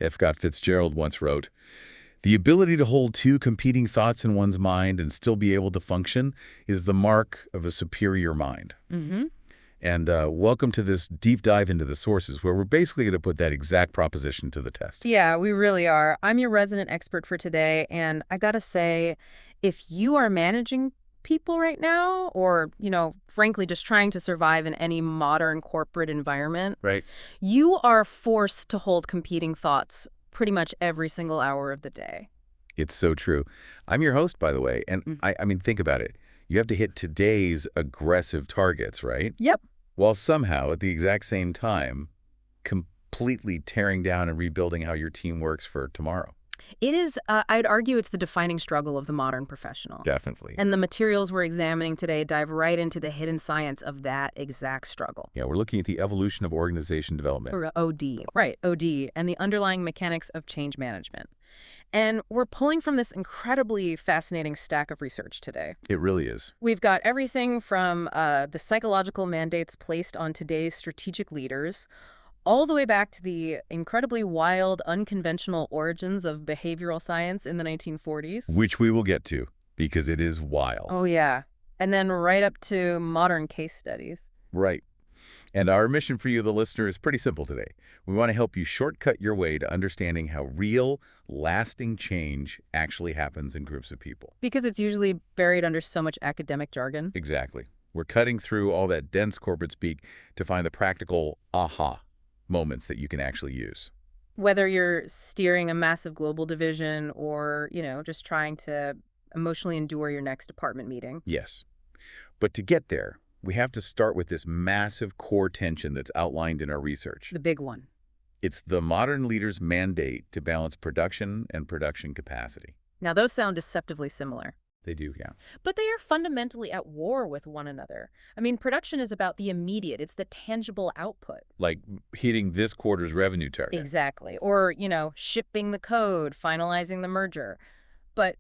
F. Scott Fitzgerald once wrote, "The ability to hold two competing thoughts in one's mind and still be able to function is the mark of a superior mind." Mm-hmm. And welcome to this deep dive into the sources, where we're basically going to put that exact proposition to the test. Yeah, we really are. I'm your resident expert for today, and I gotta say, if you are managing people right now, or, frankly, just trying to survive in any modern corporate environment, Right. you are forced to hold competing thoughts pretty much every single hour of the day. It's so true. I'm your host, by the way, and Mm. I mean, think about it. You have to hit today's aggressive targets, right? Yep. While somehow, at the exact same time, completely tearing down and rebuilding how your team works for tomorrow. It is, I'd argue it's the defining struggle of the modern professional. Definitely. And the materials we're examining today dive right into the hidden science of that exact struggle. Yeah, we're looking at the evolution of organization development. Or OD. Right, OD, and the underlying mechanics of change management. And we're pulling from this incredibly fascinating stack of research today. It really is. We've got everything from the psychological mandates placed on today's strategic leaders, all the way back to the incredibly wild, unconventional origins of behavioral science in the 1940s. Which we will get to, because it is wild. Oh, yeah. And then right up to modern case studies. Right. And our mission for you, the listener, is pretty simple today. We want to help you shortcut your way to understanding how real, lasting change actually happens in groups of people. Because it's usually buried under so much academic jargon. Exactly. We're cutting through all that dense corporate speak to find the practical aha moments that you can actually use. Whether you're steering a massive global division or, just trying to emotionally endure your next department meeting. Yes. But to get there, we have to start with this massive core tension that's outlined in our research. The big one. It's the modern leader's mandate to balance production and production capacity. Now, those sound deceptively similar. They do, yeah. But they are fundamentally at war with one another. I mean, production is about the immediate. It's the tangible output. Like hitting this quarter's revenue target. Exactly. Or, shipping the code, finalizing the merger. But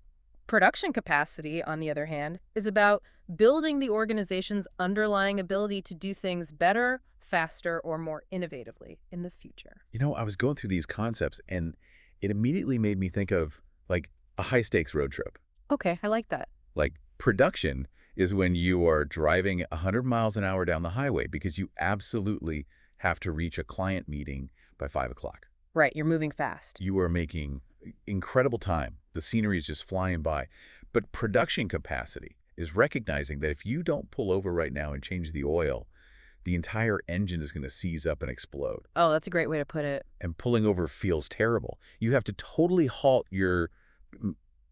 production capacity, on the other hand, is about building the organization's underlying ability to do things better, faster, or more innovatively in the future. I was going through these concepts, and it immediately made me think of, like, a high-stakes road trip. Okay, I like that. Like, production is when you are driving 100 miles an hour down the highway because you absolutely have to reach a client meeting by 5 o'clock. Right, you're moving fast. You are making incredible time. The scenery is just flying by. But production capacity is recognizing that if you don't pull over right now and change the oil, the entire engine is going to seize up and explode. Oh, that's a great way to put it. And pulling over feels terrible. You have to totally halt your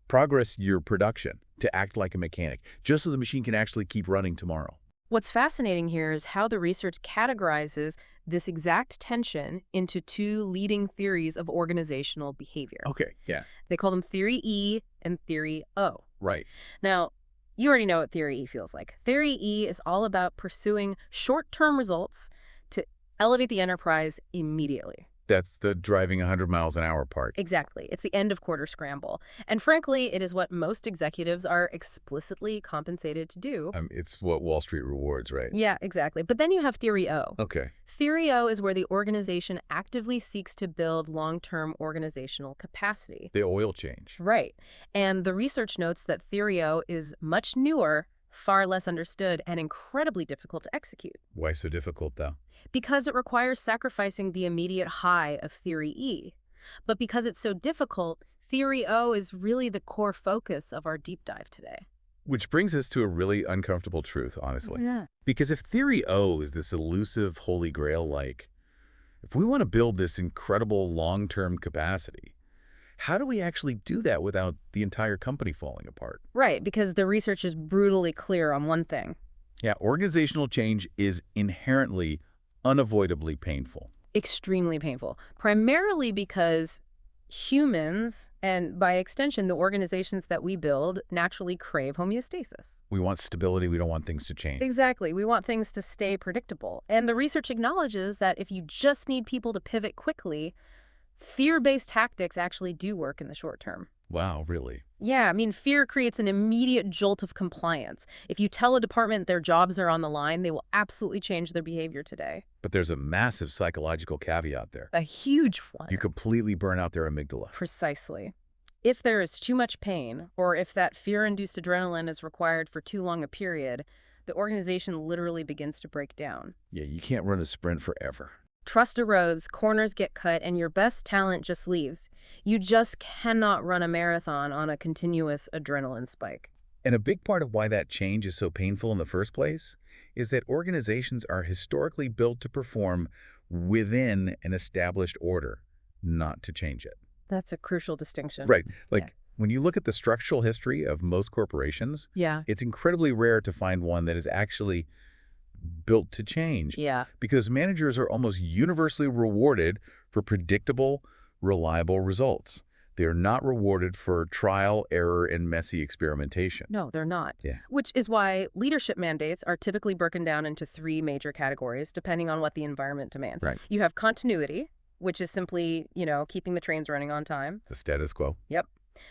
production to act like a mechanic, just so the machine can actually keep running tomorrow. What's fascinating here is how the research categorizes this exact tension into two leading theories of organizational behavior. Okay, yeah. They call them Theory E and Theory O. Right. Now, you already know what Theory E feels like. Theory E is all about pursuing short-term results to elevate the enterprise immediately. That's the driving 100 miles an hour part. Exactly. It's the end of quarter scramble. And frankly, it is what most executives are explicitly compensated to do. It's what Wall Street rewards, right? Yeah, exactly. But then you have Theory O. Okay. Theory O is where the organization actively seeks to build long-term organizational capacity. The oil change. Right. And the research notes that Theory O is much newer, far less understood, and incredibly difficult to execute. Why so difficult, though? Because it requires sacrificing the immediate high of Theory E. But because it's so difficult, Theory O is really the core focus of our deep dive today. Which brings us to a really uncomfortable truth, honestly. Yeah. Because if Theory O is this elusive holy grail-like, if we want to build this incredible long-term capacity, how do we actually do that without the entire company falling apart? Right, because the research is brutally clear on one thing. Yeah, organizational change is inherently, unavoidably painful. Extremely painful. Primarily because humans, and by extension the organizations that we build, naturally crave homeostasis. We want stability. We don't want things to change. Exactly. We want things to stay predictable. And the research acknowledges that if you just need people to pivot quickly, fear-based tactics actually do work in the short term. Wow, really? Yeah, I mean, fear creates an immediate jolt of compliance. If you tell a department their jobs are on the line, they will absolutely change their behavior today. But there's a massive psychological caveat there. A huge one. You completely burn out their amygdala. Precisely. If there is too much pain, or if that fear-induced adrenaline is required for too long a period, the organization literally begins to break down. Yeah, you can't run a sprint forever. Trust erodes, corners get cut, and your best talent just leaves. You just cannot run a marathon on a continuous adrenaline spike. And a big part of why that change is so painful in the first place is that organizations are historically built to perform within an established order, not to change it. That's a crucial distinction. Right. Like, Yeah. when you look at the structural history of most corporations, Yeah. it's incredibly rare to find one that is actually built to change Yeah. because managers are almost universally rewarded for predictable, reliable results. They are not rewarded for trial, error, and messy experimentation. No, they're not. Yeah. Which is why leadership mandates are typically broken down into three major categories, depending on what the environment demands. Right. You have continuity, which is simply, keeping the trains running on time. The status quo. Yep.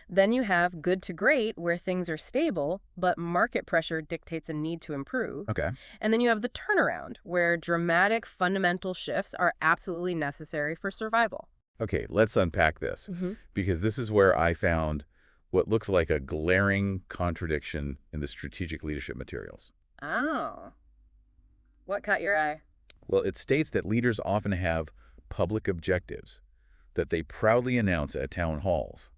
Then you have good to great, where things are stable, but market pressure dictates a need to improve. Okay. And then you have the turnaround, where dramatic fundamental shifts are absolutely necessary for survival. Okay, let's unpack this because this is where I found what looks like a glaring contradiction in the strategic leadership materials. Oh. What caught your eye? Well, it states that leaders often have public objectives that they proudly announce at town halls,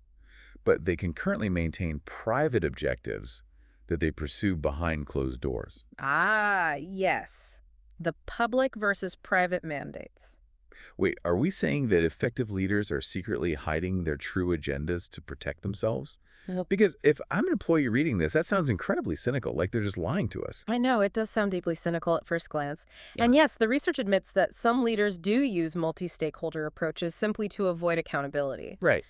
but they can currently maintain private objectives that they pursue behind closed doors. Ah, yes. The public versus private mandates. Wait, are we saying that effective leaders are secretly hiding their true agendas to protect themselves? Yep. Because if I'm an employee reading this, that sounds incredibly cynical, like they're just lying to us. I know, it does sound deeply cynical at first glance. And yes, the research admits that some leaders do use multi-stakeholder approaches simply to avoid accountability. Right.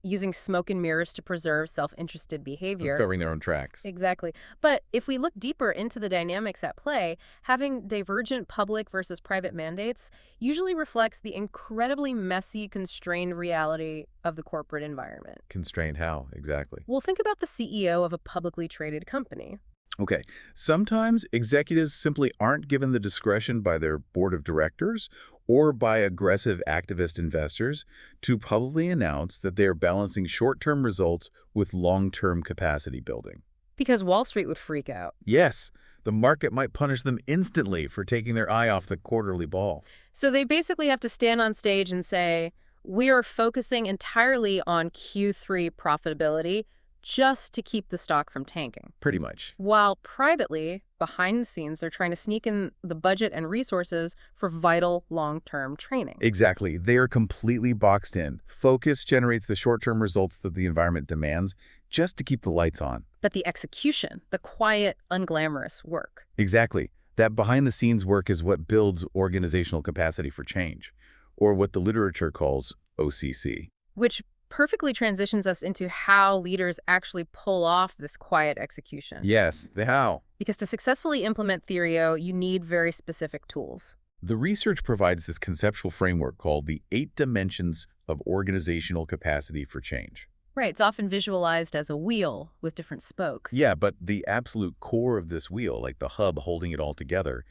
Using smoke and mirrors to preserve self-interested behavior. Covering their own tracks. Exactly. But if we look deeper into the dynamics at play, having divergent public versus private mandates usually reflects the incredibly messy, constrained reality of the corporate environment. Constrained how, exactly? Well, think about the CEO of a publicly traded company. Okay, sometimes executives simply aren't given the discretion by their board of directors or by aggressive activist investors to publicly announce that they are balancing short-term results with long-term capacity building. Because Wall Street would freak out. Yes, the market might punish them instantly for taking their eye off the quarterly ball. So they basically have to stand on stage and say, we are focusing entirely on Q3 profitability just to keep the stock from tanking. Pretty much. While privately, behind the scenes, they're trying to sneak in the budget and resources for vital long-term training. Exactly. They are completely boxed in. Focus generates the short-term results that the environment demands just to keep the lights on. But the execution, the quiet, unglamorous work. Exactly. That behind-the-scenes work is what builds organizational capacity for change, or what the literature calls OCC. Which perfectly transitions us into how leaders actually pull off this quiet execution. Yes, the how. Because to successfully implement Theorio, you need very specific tools. The research provides this conceptual framework called the 8 dimensions of organizational capacity for change. Right, it's often visualized as a wheel with different spokes. Yeah, but the absolute core of this wheel, like the hub holding it all together,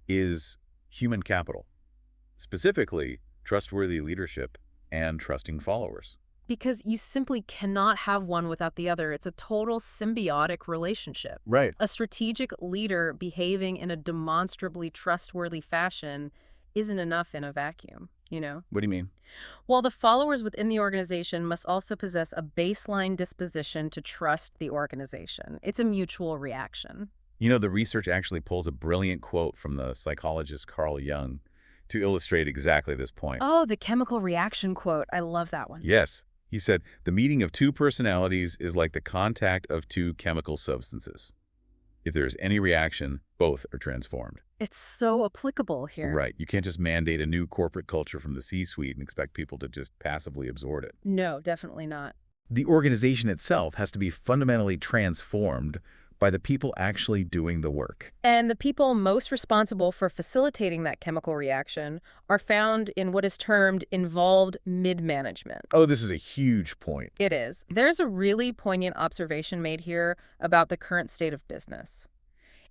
is human capital. Specifically, trustworthy leadership and trusting followers. Because you simply cannot have one without the other. It's a total symbiotic relationship. Right. A strategic leader behaving in a demonstrably trustworthy fashion isn't enough in a vacuum, What do you mean? While the followers within the organization must also possess a baseline disposition to trust the organization. It's a mutual reaction. The research actually pulls a brilliant quote from the psychologist Carl Jung to illustrate exactly this point. Oh, the chemical reaction quote. I love that one. Yes. He said, the meeting of two personalities is like the contact of two chemical substances. If there is any reaction, both are transformed. It's so applicable here. Right. You can't just mandate a new corporate culture from the C-suite and expect people to just passively absorb it. No, definitely not. The organization itself has to be fundamentally transformed by the people actually doing the work. And the people most responsible for facilitating that chemical reaction are found in what is termed involved mid-management. Oh, this is a huge point. It is. There's a really poignant observation made here about the current state of business.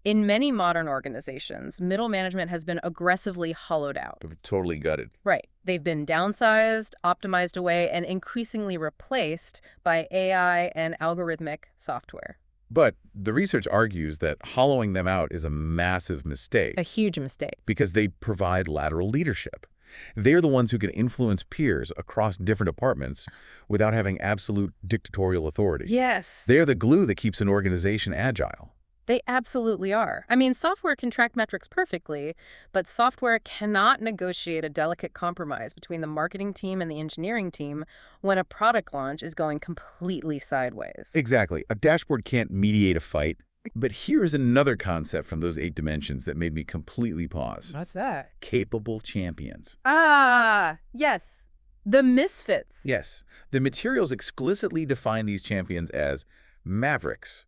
In many modern organizations, middle management has been aggressively hollowed out. Totally gutted. Right. They've been downsized, optimized away, and increasingly replaced by AI and algorithmic software. But the research argues that hollowing them out is a massive mistake. A huge mistake. Because they provide lateral leadership. They're the ones who can influence peers across different departments without having absolute dictatorial authority. Yes. They're the glue that keeps an organization agile. They absolutely are. I mean, software can track metrics perfectly, but software cannot negotiate a delicate compromise between the marketing team and the engineering team when a product launch is going completely sideways. Exactly. A dashboard can't mediate a fight. But here's another concept from those 8 dimensions that made me completely pause. What's that? Capable champions. Ah, yes. The Misfits. Yes. The materials explicitly define these champions as mavericks,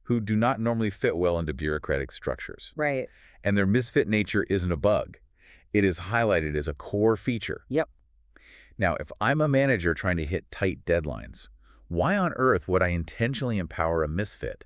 who do not normally fit well into bureaucratic structures. Right. And their misfit nature isn't a bug. It is highlighted as a core feature. Yep. Now, if I'm a manager trying to hit tight deadlines, why on earth would I intentionally empower a misfit?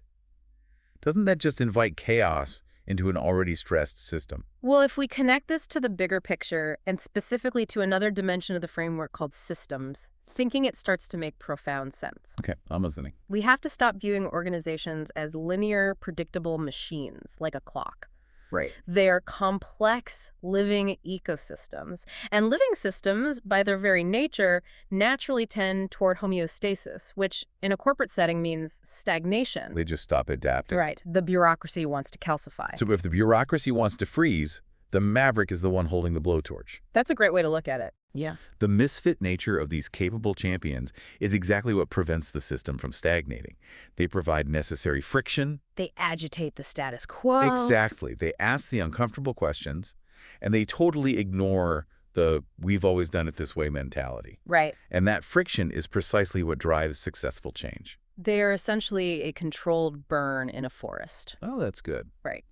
Doesn't that just invite chaos into an already stressed system? Well, if we connect this to the bigger picture, and specifically to another dimension of the framework called systems, thinking it starts to make profound sense. Okay, I'm listening. We have to stop viewing organizations as linear, predictable machines, like a clock. Right. They're complex, living ecosystems. And living systems, by their very nature, naturally tend toward homeostasis, which in a corporate setting means stagnation. They just stop adapting. Right. The bureaucracy wants to calcify. So if the bureaucracy wants to freeze, the maverick is the one holding the blowtorch. That's a great way to look at it. Yeah. The misfit nature of these capable champions is exactly what prevents the system from stagnating. They provide necessary friction. They agitate the status quo. Exactly. They ask the uncomfortable questions, and they totally ignore the "we've always done it this way" mentality. Right. And that friction is precisely what drives successful change. They are essentially a controlled burn in a forest. Oh, that's good. Right.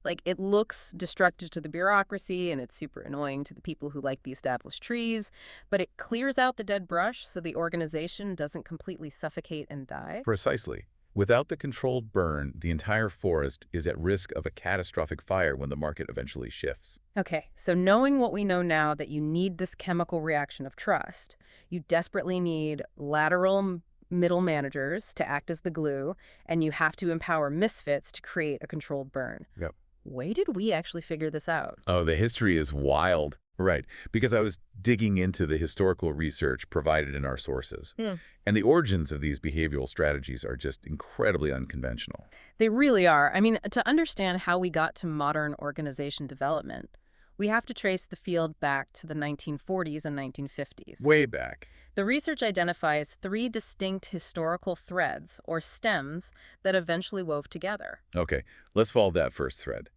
Like, it looks destructive to the bureaucracy, and it's super annoying to the people who like the established trees, but it clears out the dead brush so the organization doesn't completely suffocate and die. Precisely. Without the controlled burn, the entire forest is at risk of a catastrophic fire when the market eventually shifts. Okay, so knowing what we know now, that you need this chemical reaction of trust, you desperately need lateral middle managers to act as the glue, and you have to empower misfits to create a controlled burn. Yep. Where did we actually figure this out? Oh, the history is wild. Right, because I was digging into the historical research provided in our sources. And the origins of these behavioral strategies are just incredibly unconventional. They really are. I mean, to understand how we got to modern organization development, we have to trace the field back to the 1940s and 1950s. Way back. The research identifies 3 distinct historical threads, or stems, that eventually wove together. Okay, let's follow that first thread.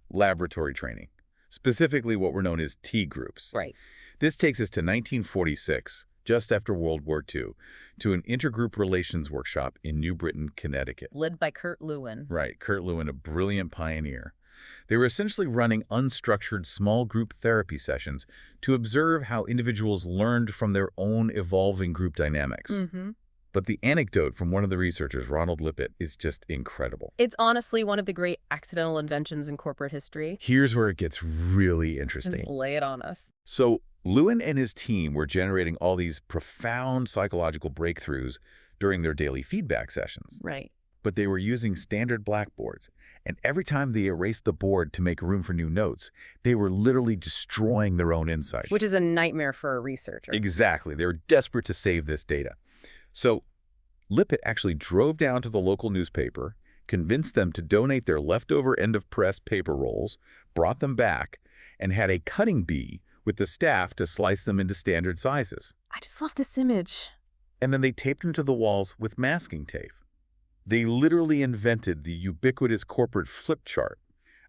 Laboratory training. Specifically what were known as T groups. Right. This takes us to 1946, just after World War II, to an intergroup relations workshop in New Britain, Connecticut. Led by Kurt Lewin. Right, Kurt Lewin, a brilliant pioneer. They were essentially running unstructured small group therapy sessions to observe how individuals learned from their own evolving group dynamics. But the anecdote from one of the researchers, Ronald Lippitt, is just incredible. It's honestly one of the great accidental inventions in corporate history. Here's where it gets really interesting. Lay it on us. So Lewin and his team were generating all these profound psychological breakthroughs during their daily feedback sessions. Right. But they were using standard blackboards, and every time they erased the board to make room for new notes, they were literally destroying their own insights. Which is a nightmare for a researcher. Exactly. They were desperate to save this data. So Lippitt actually drove down to the local newspaper, convinced them to donate their leftover end-of-press paper rolls, brought them back, and had a cutting bee with the staff to slice them into standard sizes. I just love this image. And then they taped them to the walls with masking tape. They literally invented the ubiquitous corporate flip chart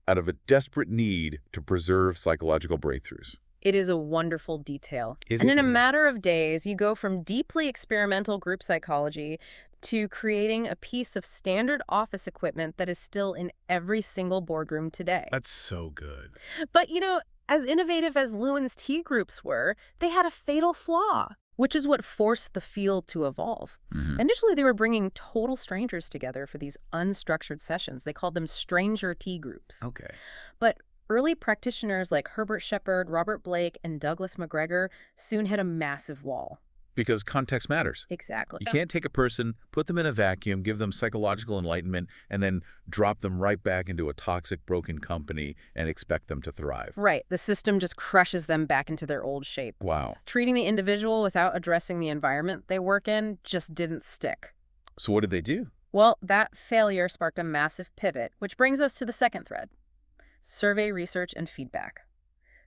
out of a desperate need to preserve psychological breakthroughs. It is a wonderful detail. Is and it? in a matter of days, you go from deeply experimental group psychology to creating a piece of standard office equipment that is still in every single boardroom today. That's so good. But, as innovative as Lewin's T groups were, they had a fatal flaw, which is what forced the field to evolve. Hmm. Initially, they were bringing total strangers together for these unstructured sessions. They called them stranger T groups. Okay. But early practitioners like Herbert Shepard, Robert Blake, and Douglas McGregor soon hit a massive wall. Because context matters. Exactly. You can't take a person, put them in a vacuum, give them psychological enlightenment, and then drop them right back into a toxic, broken company and expect them to thrive. Right. The system just crushes them back into their old shape. Wow. Treating the individual without addressing the environment they work in just didn't stick. So what did they do? Well, that failure sparked a massive pivot, which brings us to the second thread: survey research and feedback.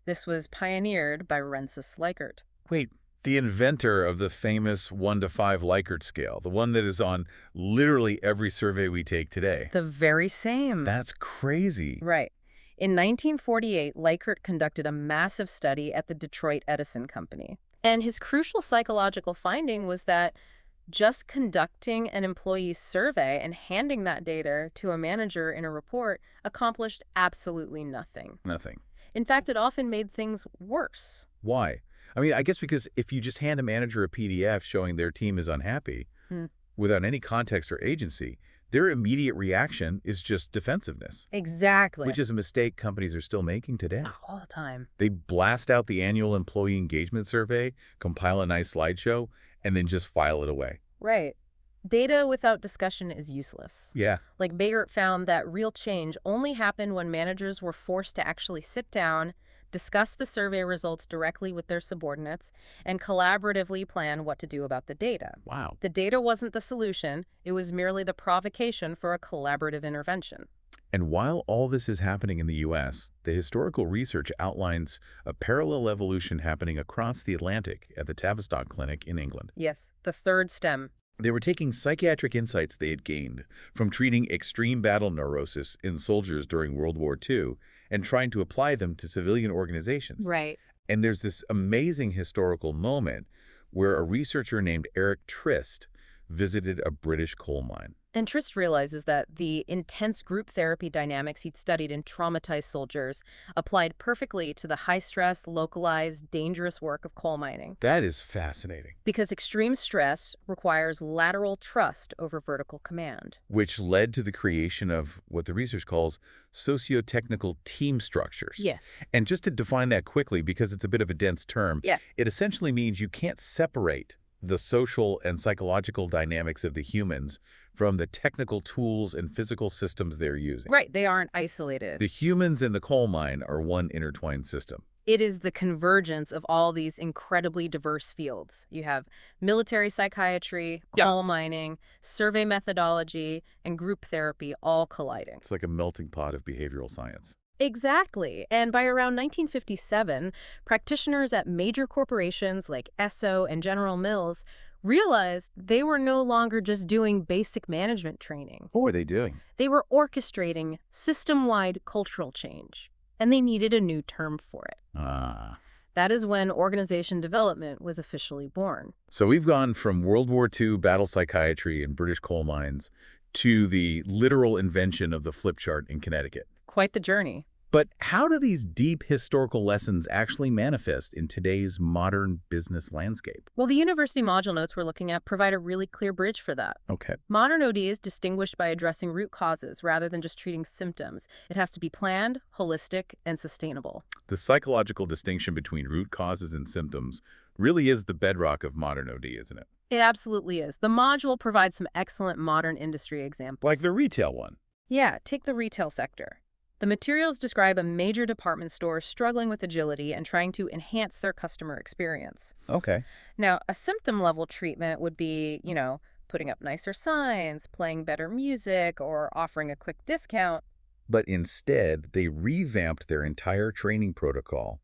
This was pioneered by Rensis Likert. Wait, the inventor of the famous 1 to 5 Likert scale, the one that is on literally every survey we take today. The very same. That's crazy. Right. In 1948, Likert conducted a massive study at the Detroit Edison Company. And his crucial psychological finding was that just conducting an employee survey and handing that data to a manager in a report accomplished absolutely nothing. Nothing. In fact, it often made things worse. Why? I mean, I guess because if you just hand a manager a PDF showing their team is unhappy, without any context or agency, their immediate reaction is just defensiveness. Exactly. Which is a mistake companies are still making today. All the time. They blast out the annual employee engagement survey, compile a nice slideshow, and then just file it away. Right. Data without discussion is useless. Yeah. Like Bayert found that real change only happened when managers were forced to actually sit down, discuss the survey results directly with their subordinates, and collaboratively plan what to do about the data. Wow. The data wasn't the solution, it was merely the provocation for a collaborative intervention. And while all this is happening in the U.S., the historical research outlines a parallel evolution happening across the Atlantic at the Tavistock Clinic in England. Yes, the third stem. They were taking psychiatric insights they had gained from treating extreme battle neurosis in soldiers during World War II and trying to apply them to civilian organizations. Right. And there's this amazing historical moment where a researcher named Eric Trist visited a British coal mine. And Trist realizes that the intense group therapy dynamics he'd studied in traumatized soldiers applied perfectly to the high-stress, localized, dangerous work of coal mining. That is fascinating. Because extreme stress requires lateral trust over vertical command. Which led to the creation of what the research calls socio-technical team structures. Yes. And just to define that quickly, because it's a bit of a dense term, it essentially means you can't separate the social and psychological dynamics of the humans from the technical tools and physical systems they're using. Right, they aren't isolated. The humans in the coal mine are one intertwined system. It is the convergence of all these incredibly diverse fields. You have military psychiatry, coal mining, survey methodology, and group therapy all colliding. It's like a melting pot of behavioral science. Exactly. And by around 1957, practitioners at major corporations like Esso and General Mills realized they were no longer just doing basic management training. What were they doing? They were orchestrating system-wide cultural change, and they needed a new term for it. That is when organization development was officially born. So we've gone from World War II battle psychiatry in British coal mines to the literal invention of the flip chart in Connecticut. Quite the journey. But how do these deep historical lessons actually manifest in today's modern business landscape? Well, the university module notes we're looking at provide a really clear bridge for that. Okay. Modern OD is distinguished by addressing root causes rather than just treating symptoms. It has to be planned, holistic, and sustainable. The psychological distinction between root causes and symptoms really is the bedrock of modern OD, isn't it? It absolutely is. The module provides some excellent modern industry examples. Like the retail one. Yeah, take the retail sector. The materials describe a major department store struggling with agility and trying to enhance their customer experience. Okay. Now, a symptom-level treatment would be, putting up nicer signs, playing better music, or offering a quick discount. But instead, they revamped their entire training protocol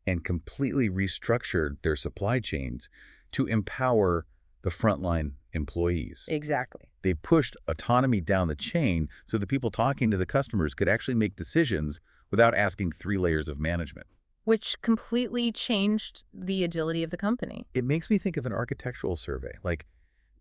and completely restructured their supply chains to empower the frontline employees. Exactly. They pushed autonomy down the chain so the people talking to the customers could actually make decisions without asking 3 layers of management. Which completely changed the agility of the company. It makes me think of an architectural survey. Like,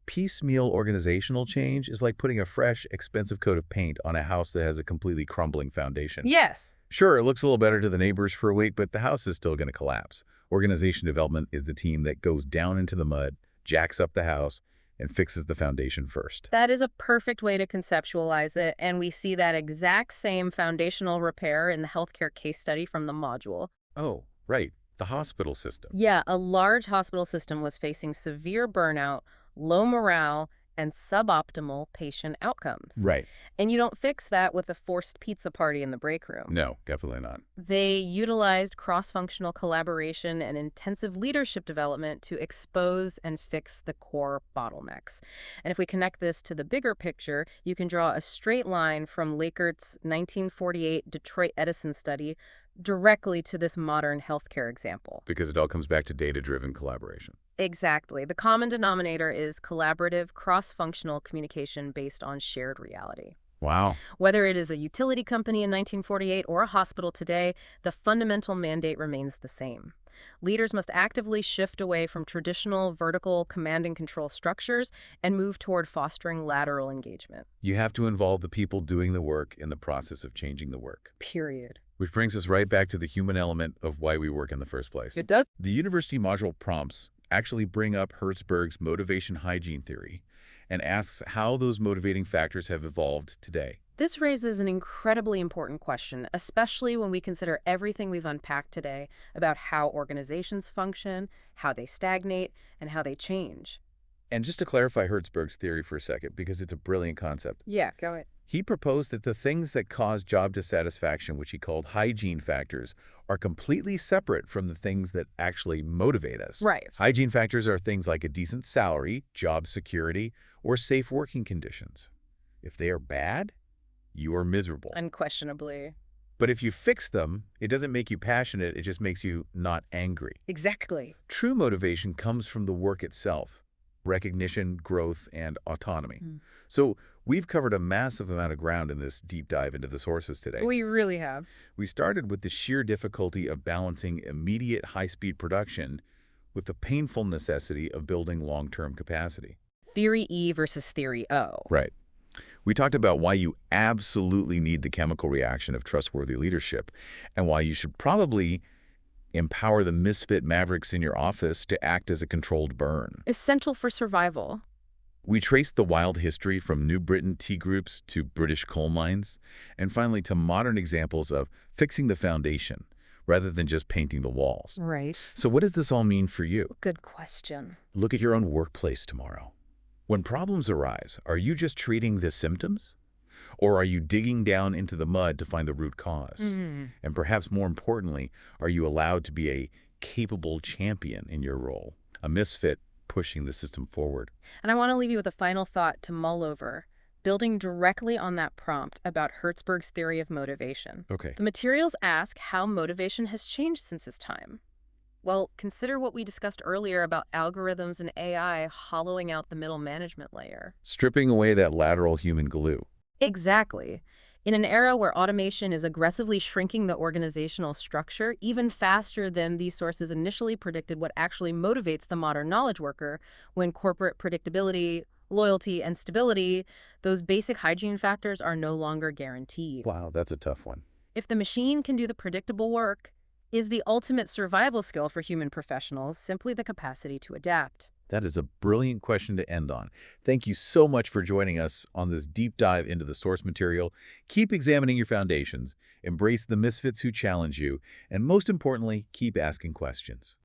Piecemeal organizational change is like putting a fresh, expensive coat of paint on a house that has a completely crumbling foundation. Yes. Sure, it looks a little better to the neighbors for a week, but the house is still going to collapse. Organization development is the team that goes down into the mud, jacks up the house, and fixes the foundation first. That is a perfect way to conceptualize it, and we see that exact same foundational repair in the healthcare case study from the module. Oh, right. The hospital system. Yeah, a large hospital system was facing severe burnout, low morale, and suboptimal patient outcomes. Right. And you don't fix that with a forced pizza party in the break room. No, definitely not. They utilized cross-functional collaboration and intensive leadership development to expose and fix the core bottlenecks. And if we connect this to the bigger picture, you can draw a straight line from Lakert's 1948 Detroit Edison study directly to this modern healthcare example. Because it all comes back to data-driven collaboration. Exactly. The common denominator is collaborative, cross-functional communication based on shared reality. Wow. Whether it is a utility company in 1948 or a hospital today, the fundamental mandate remains the same. Leaders must actively shift away from traditional vertical command and control structures and move toward fostering lateral engagement. You have to involve the people doing the work in the process of changing the work. Period. Which brings us right back to the human element of why we work in the first place. It does. The university module prompts actually bring up Hertzberg's motivation hygiene theory and asks how those motivating factors have evolved today. This raises an incredibly important question, especially when we consider everything we've unpacked today about how organizations function, how they stagnate, and how they change. And just to clarify Hertzberg's theory for a second, because it's a brilliant concept, Yeah, go ahead. he proposed that the things that cause job dissatisfaction, which he called hygiene factors, are completely separate from the things that actually motivate us. Right. Hygiene factors are things like a decent salary, job security, or safe working conditions. If they are bad, you are miserable. Unquestionably. But if you fix them, it doesn't make you passionate, it just makes you not angry. Exactly. True motivation comes from the work itself, recognition, growth, and autonomy. So we've covered a massive amount of ground in this deep dive into the sources today. We really have. We started with the sheer difficulty of balancing immediate high-speed production with the painful necessity of building long-term capacity. Theory E versus theory O. Right. We talked about why you absolutely need the chemical reaction of trustworthy leadership and why you should probably empower the misfit mavericks in your office to act as a controlled burn. Essential for survival. We traced the wild history from New Britain tea groups to British coal mines, and finally to modern examples of fixing the foundation rather than just painting the walls. Right. So what does this all mean for you? Good question. Look at your own workplace tomorrow. When problems arise, are you just treating the symptoms? Or are you digging down into the mud to find the root cause? And perhaps more importantly, are you allowed to be a capable champion in your role, a misfit pushing the system forward? And I want to leave you with a final thought to mull over, building directly on that prompt about Hertzberg's theory of motivation. Okay. The materials ask how motivation has changed since his time. Well, consider what we discussed earlier about algorithms and AI hollowing out the middle management layer. Stripping away that lateral human glue. Exactly. In an era where automation is aggressively shrinking the organizational structure, even faster than these sources initially predicted what actually motivates the modern knowledge worker, when corporate predictability, loyalty, and stability, those basic hygiene factors are no longer guaranteed. Wow, that's a tough one. If the machine can do the predictable work, is the ultimate survival skill for human professionals simply the capacity to adapt? That is a brilliant question to end on. Thank you so much for joining us on this deep dive into the source material. Keep examining your foundations, embrace the misfits who challenge you, and most importantly, keep asking questions.